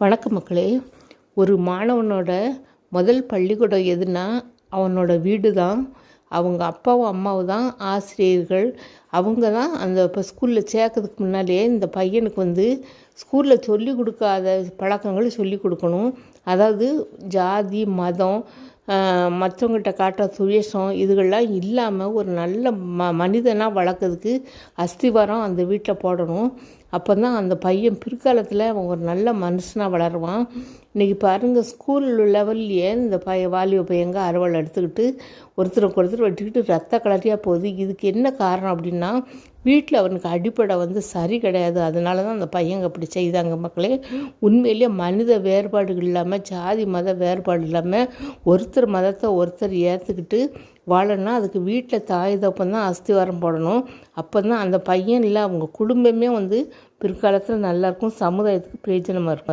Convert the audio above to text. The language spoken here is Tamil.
வணக்கம் மக்களே. ஒரு மாணவனோட முதல் பள்ளிக்கூடம் எதுனா அவனோட வீடு தான். அவங்க அப்பாவும் அம்மாவும் தான் ஆசிரியர்கள். அவங்க தான் அந்த இப்போ ஸ்கூலில் சேர்க்கறதுக்கு முன்னாடியே இந்த பையனுக்கு ஸ்கூலில் சொல்லிக் கொடுக்காத பழக்கங்கள் சொல்லிக் கொடுக்கணும். அதாவது ஜாதி மதம் மற்றவங்கள்ட்ட காட்டுற துவேஷம் இதுகள்லாம் இல்லாமல் ஒரு நல்ல மனிதனாக வளர்க்குறதுக்கு அஸ்திவாரம் அந்த வீட்டில் போடணும். அப்போ தான் அந்த பையன் பிற்காலத்தில் அவன் ஒரு நல்ல மனுஷனாக வளருவான். இன்றைக்கி பாருங்கள், ஸ்கூல் லெவல்லையே இந்த வாலிப பையங்க அறுவாள் எடுத்துக்கிட்டு ஒருத்தருக்கு ஒருத்தர் வெட்டிக்கிட்டு ரத்த கலரியாக போகுது. இதுக்கு என்ன காரணம் அப்படின்னா, வீட்டில் அவனுக்கு அடிப்படை சரி கிடையாது. அதனால தான் அந்த பையங்க அப்படி செய்தாங்க மக்களே. உண்மையிலேயே மனித வேறுபாடுகள் இல்லாமல், ஜாதி மத வேறுபாடு இல்லாமல் ஒருத்தர் மதத்தை ஒருத்தர் ஏற்றுக்கிட்டு வாழணும்னா அதுக்கு வீட்டில் தாய் தப்பம் தான் அஸ்திவாரம் போடணும். அப்போ தான் அந்த பையன் இல்லை அவங்க குடும்பமே பிற்காலத்தில் நல்லாயிருக்கும், சமுதாயத்துக்கு பிரயோஜனமாக இருக்கும்.